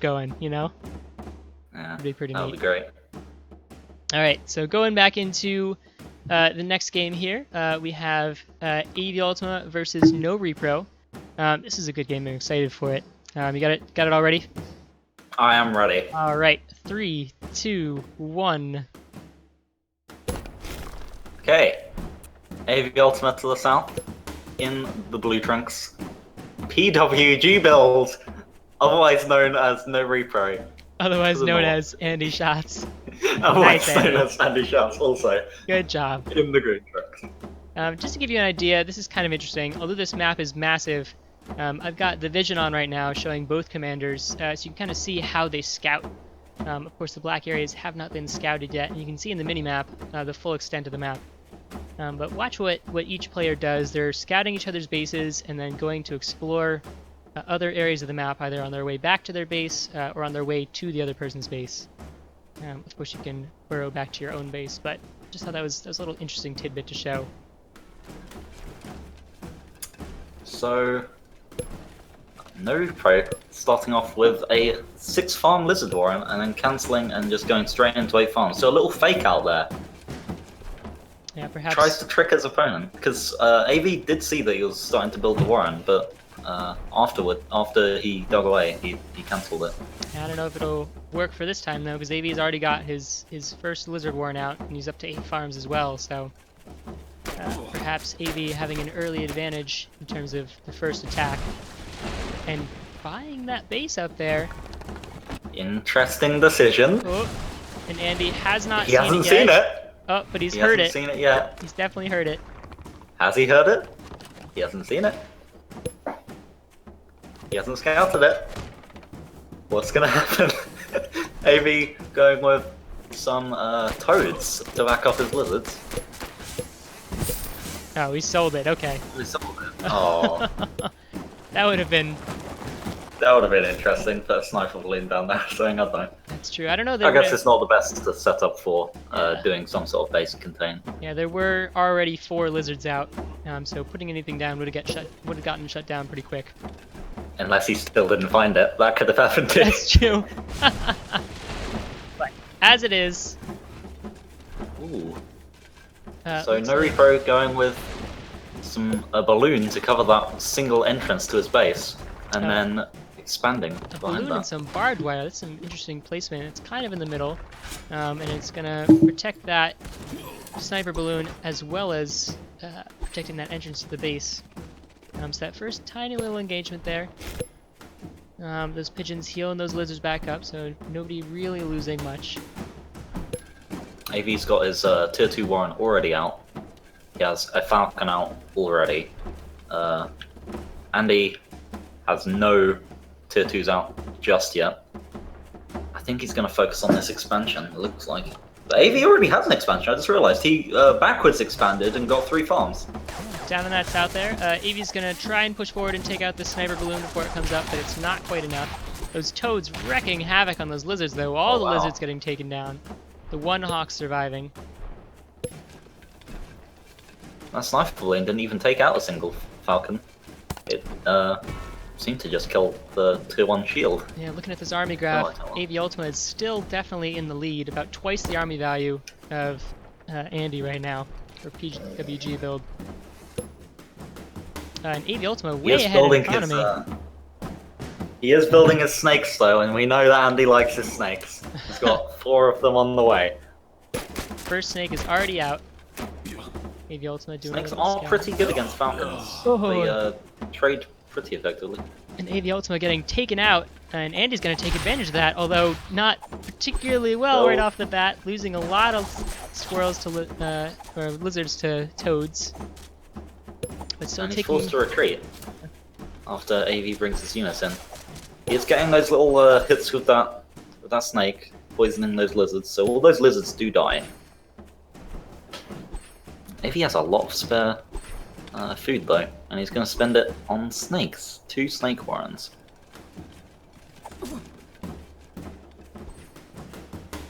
going, you know? Yeah, That'd be pretty that would neat. be great. Alright, so going back into the next game here, we have AVUltima versus NoRepro. This is a good game, I'm excited for it. You got it all ready? I am ready. Alright, 3, 2, 1. Okay. AVUltima to the south, in the blue trunks. PWG build, otherwise known as NoRepro. Otherwise To the known north. as Andy Shots. Otherwise Nice, known Andy. as Andy Shots also, Good job. in the green trunks. Just to give you an idea, this is kind of interesting. Although this map is massive, I've got the vision on right now showing both commanders, so you can kind of see how they scout. Of course, the black areas have not been scouted yet, and you can see in the minimap the full extent of the map. But watch what each player does. They're scouting each other's bases and then going to explore other areas of the map, either on their way back to their base or on their way to the other person's base. Of course, you can burrow back to your own base, but just thought that was a little interesting tidbit to show. So, NoRepro starting off with a 6-farm Lizard Warren and then cancelling and just going straight into 8 farms. So a little fake out there. Yeah, perhaps. Tries to trick his opponent, because AV did see that he was starting to build the Warren, but after he dug away, he cancelled it. I don't know if it'll work for this time though, because AV's already got his first Lizard Warren out, and he's up to 8 farms as well, so perhaps AV having an early advantage in terms of the first attack. And buying that base up there. Interesting decision. Oh, and Andy has not He seen it hasn't yet. seen it. Oh, but he's He heard hasn't it. seen it yet. He's definitely heard it. Has he heard it? He hasn't seen it. He hasn't scouted it. What's gonna happen? AV going with some toads to back up his lizards. Oh, he sold it. Okay. He sold it. Oh, That would have been. that would have been interesting. Put a sniper balloon down there, something, I don't know. That's true. I don't know. I guess it's not the best to set up for Yeah. doing some sort of base contain. Yeah, there were already 4 lizards out, so putting anything down would have gotten shut down pretty quick. Unless he still didn't find it, that could have happened too. That's true. But as it is. Ooh. So looks NoRepro going with a balloon to cover that single entrance to his base, and Oh. then expanding a behind balloon and that. some barbed wire. That's some interesting placement. It's kind of in the middle, and it's gonna protect that sniper balloon as well as protecting that entrance to the base. So that first tiny little engagement there. Those pigeons healing those lizards back up, so nobody really losing much. AV's got his tier 2 Warren already out. He has a Falcon out already. Andy has no tier 2s out just yet. I think he's going to focus on this expansion, it looks like. But AV already has an expansion, I just realised. He backwards expanded and got 3 farms. Down the nets out there. Evie's gonna try and push forward and take out the sniper balloon before it comes up, but it's not quite enough. Those toads wrecking havoc on those lizards, though. All the lizards getting taken down. The one hawk surviving. That sniper balloon didn't even take out a single Falcon. It seemed to just kill the tier 1 shield. Yeah, looking at this army graph, Oh, AVUltima is still definitely in the lead, about twice the army value of Andy right now, for PWG build. And AVUltima way ahead in economy. He is building his snakes though, and we know that Andy likes his snakes. He's got 4 of them on the way. First snake is already out. AVUltima doing Snakes a little are scout. pretty good against Falcons. Oh. They trade pretty effectively. And AVUltima getting taken out, and Andy's going to take advantage of that, although not particularly well right off the bat, losing a lot of squirrels to or lizards to toads. But still And he's taking. forced to retreat after AV brings his units in. He's getting those little hits with that snake, poisoning those lizards, so all those lizards do die. AV has a lot of spare food though, and he's going to spend it on snakes. 2 snake warrens.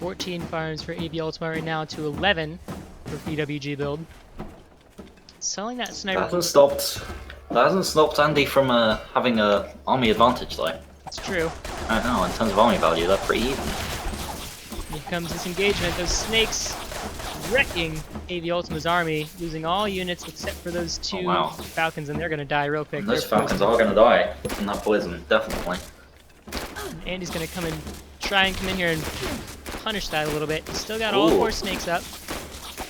14 farms for AVUltima right now to 11 for PWG build. Selling that sniper. That hasn't stopped Andy from having a army advantage though. It's true. I don't know, in terms of army value, they're pretty even. Here comes this engagement. Those snakes wrecking AVUltima's army, losing all units except for those two falcons, and they're going to die real quick. And those falcons are going to die from that poison, definitely. Andy's going to come and try and come in here and punish that a little bit. He's still got all 4 snakes up.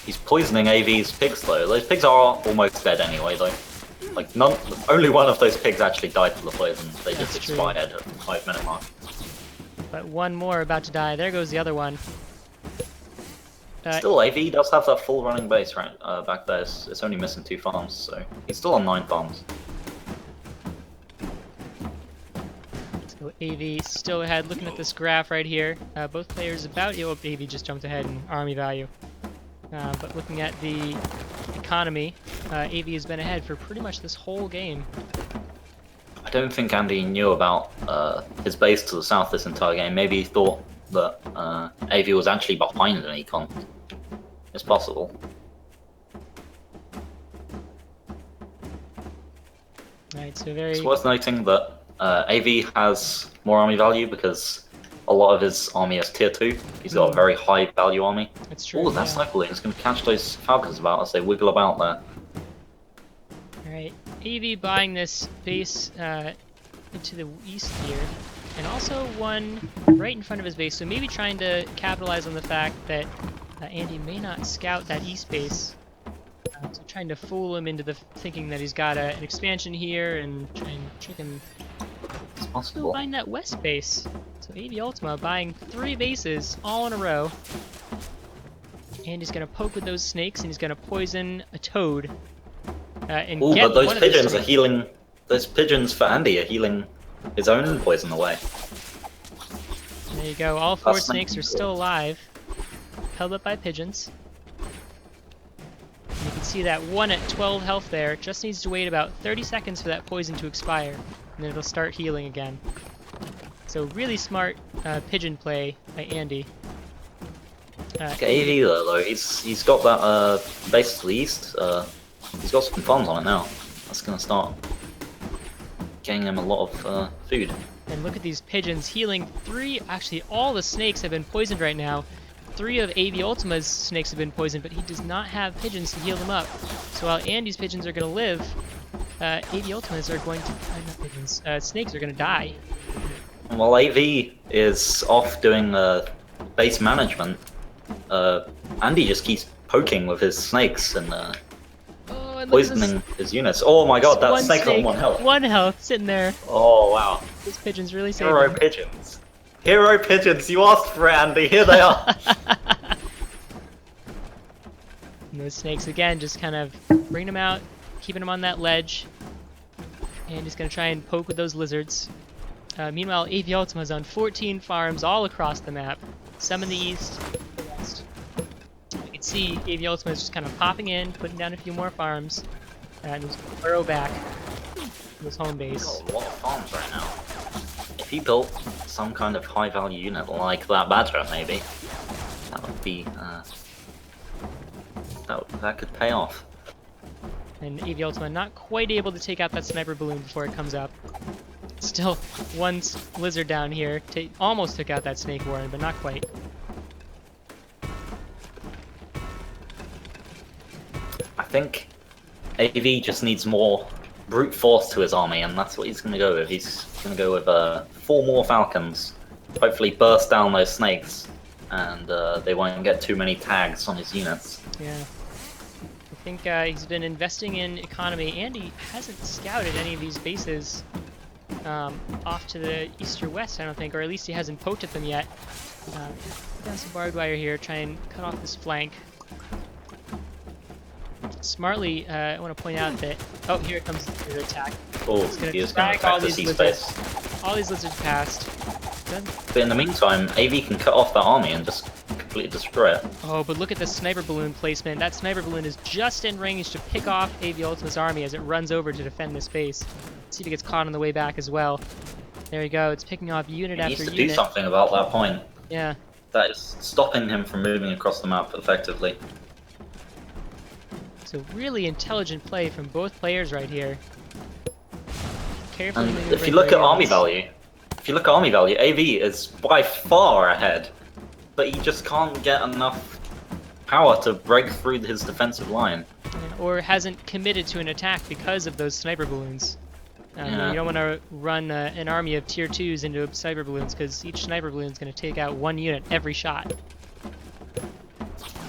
He's poisoning AV's pigs though. Those pigs are almost dead anyway though. Like only one of those pigs actually died to the poison. They just expired at the 5-minute mark. But one more about to die. There goes the other one. Still, AV does have that full running base right back there. It's only missing 2 farms, so he's still on 9 farms. So AV still ahead. Looking at this graph right here, both players about. Oh, AV just jumped ahead in army value. But looking at the economy, AV has been ahead for pretty much this whole game. I don't think Andy knew about his base to the south this entire game. Maybe he thought that AV was actually behind an econ. It's possible. Right, so very. It's worth noting that AV has more army value because a lot of his army is tier 2. He's got a very high value army. That's true. Oh, that sniper balloon is going to catch those falcons about as they wiggle about there. Alright, AV buying this base into the east here, and also one right in front of his base, so maybe trying to capitalize on the fact that Andy may not scout that east base. So trying to fool him into the thinking that he's got an expansion here and try and trick him. It's possible. Buying that west base. So AVUltima buying 3 bases all in a row. And he's gonna poke with those snakes and he's gonna poison a toad. And ooh, get but those one pigeons are healing. Those pigeons for Andy are healing his own poison away. There you go. All 4 snakes are still alive, held up by pigeons. You can see that one at 12 health there. Just needs to wait about 30 seconds for that poison to expire, and then it'll start healing again. So really smart pigeon play by Andy. AV though, he's got that base to the east. He's got some farms on it now. That's gonna start getting him a lot of food. And look at these pigeons healing 3. Actually, all the snakes have been poisoned right now. 3 of AVUltima's snakes have been poisoned, but he does not have pigeons to heal them up. So while Andy's pigeons are going to live, AVUltima's are going to... not pigeons. Snakes are going to die. While AV is off doing base management, Andy just keeps poking with his snakes and poisoning his units. Oh my god, that snake's on 1 health. 1 health, sitting there. Oh wow. This pigeon's really saving. Hero pigeons. Hero pigeons, you asked for it, Andy, here they are! And those snakes, again, just kind of bringing them out, keeping them on that ledge. And just going to try and poke with those lizards. Meanwhile, AVUltima's on 14 farms all across the map. Some in the east, the west. You can see AVUltima's just kind of popping in, putting down a few more farms. And he's going to burrow back to his home base. He's got a lot of farms right now. If he built some kind of high-value unit like that badger, maybe, that would be that could pay off. And AVUltima not quite able to take out that sniper balloon before it comes up. Still, one lizard down here almost took out that snake warren, but not quite. I think AV just needs more brute force to his army, and that's what he's going to go with. He's going to go with 4 more falcons, hopefully burst down those snakes, and they won't get too many tags on his units. Yeah. I think he's been investing in economy. Andy hasn't scouted any of these bases off to the east or west, I don't think, or at least he hasn't poked at them yet. Put down some barbed wire here, try and cut off this flank. Smartly, I want to point out that... Oh, here it comes the attack. Oh, he is going to attack the sea space. All these lizards passed. Good. But in the meantime, AV can cut off that army and just completely destroy it. Oh, but look at the sniper balloon placement. That sniper balloon is just in range to pick off AVUltima's army as it runs over to defend this base. Let's see if it gets caught on the way back as well. There we go. It's picking off unit after unit. He needs to do something about that point. Yeah. That is stopping him from moving across the map effectively. So really intelligent play from both players right here. Carefully and if you look at army value, if you look at army value, AV is by far ahead, but he just can't get enough power to break through his defensive line. Or hasn't committed to an attack because of those sniper balloons. Yeah. You don't want to run an army of tier 2s into sniper balloons because each sniper balloon is going to take out one unit every shot.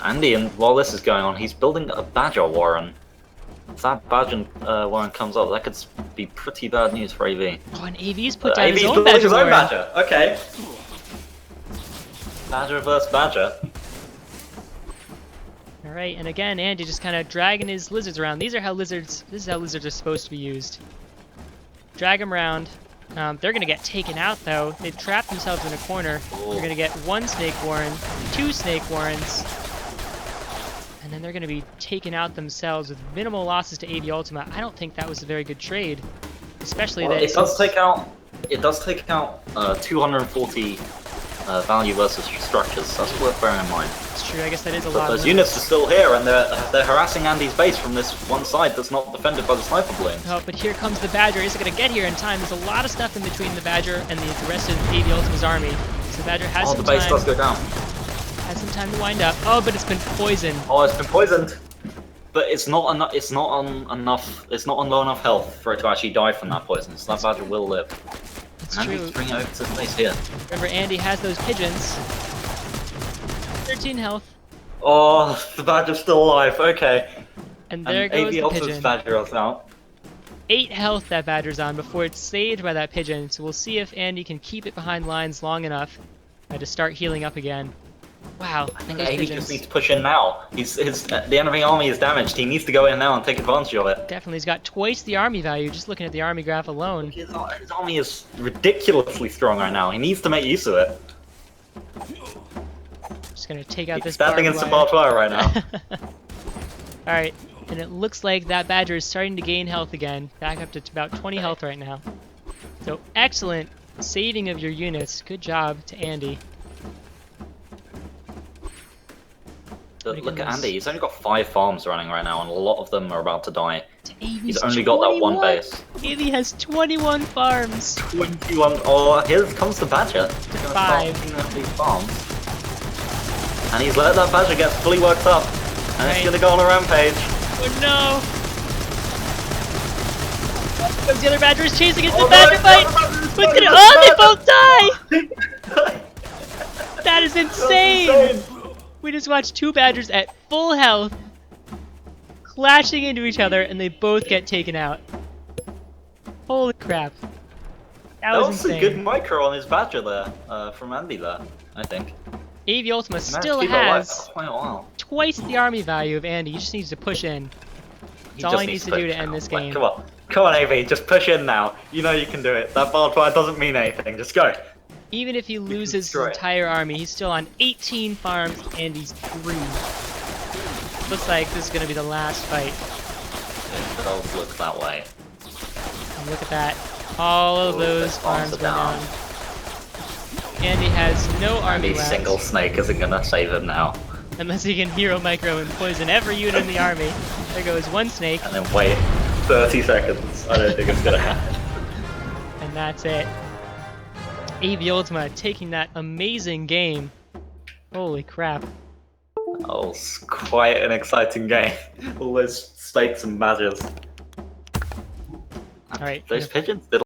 Andy, and while this is going on, he's building a Badger Warren. If that Badger Warren comes up, that could be pretty bad news for AV. Oh, and AV's put down his AV's own building Badger his own Warren. Badger. Okay. Badger versus Badger. Alright, and again, Andy just kind of dragging his lizards around. This is how lizards are supposed to be used. Drag them around. They're going to get taken out, though. They've trapped themselves in a corner. They're going to get one Snake Warren, two Snake Warrens, and then they're going to be taken out themselves with minimal losses to AVUltima. I don't think that was a very good trade, especially Well, that it does take out 240 value versus structures. That's worth bearing in mind. It's true. I guess that is a But lot. those Of units are still here, and they're harassing Andy's base from this one side that's not defended by the sniper balloons. Oh, but here comes the Badger. Is it going to get here in time? There's a lot of stuff in between the Badger and the rest of AVUltima's army. So the Badger has Oh, some the base time. does go down. Has some time to wind up. Oh, but it's been poisoned. Oh, it's been poisoned. But it's not enough. It's not on enough. It's not on low enough health for it to actually die from that poison. So that Badger will live. It's Andy's true. bringing it over to the base here. Remember, Andy has those pigeons. 13 health. Oh, the Badger's still alive. Okay. And there goes the AVUltima's pigeon. Badger is out. 8 health that Badger's on before it's saved by that pigeon. So we'll see if Andy can keep it behind lines long enough to start healing up again. Wow. I think those AV pigeons. just needs to push in now. The enemy army is damaged. He needs to go in now and take advantage of it. Definitely. He's got twice the army value just looking at the army graph alone. His army is ridiculously strong right now. He needs to make use of it. Just gonna take out He's this standing in barbed some wire. barbed wire right now. Alright, and it looks like that Badger is starting to gain health again, back up to about 20 health right now. So excellent saving of your units. Good job to Andy. But look at Andy, he's only got 5 farms running right now, and a lot of them are about to die. He's only got that one base. Andy has 21 farms. 21. Oh, here comes the Badger. He's gonna start 5. cleaning up these farms. And he's let that Badger get fully worked up. And Right. it's gonna go on a rampage. Oh no! Comes the other Badger is chasing it. The Oh, no, Badger fight! the Badger's What's fighting gonna? the Oh, they Badger! both die! That is insane! We just watched 2 Badgers at full health clashing into each other, and they both get taken out. Holy crap! That That was was a insane. good micro on his Badger there, from Andy there, I think. AVUltima Managed to still keep it alive has for quite a while. twice the army value of Andy. He just needs to push in. That's all just he needs to do push to end now. this Like, game. come on, AV, just push in now. You know you can do it. That barbed wire doesn't mean anything. Just go. Even if he loses his destroy it. entire army, he's still on 18 farms and he's 3. Looks like this is going to be the last fight. It does look that way. And look at that. All of Ooh, those those farms farms are go down. down. Andy has no army Andy's left. single snake isn't gonna save him now. Unless he can hero micro and poison every unit in the army. There goes one snake, And then wait 30 seconds. I don't think it's gonna happen. and that's it. AVUltima taking that amazing game. Holy crap. Oh, it's quite an exciting game. All those snakes and badgers. Alright. Those pigeons did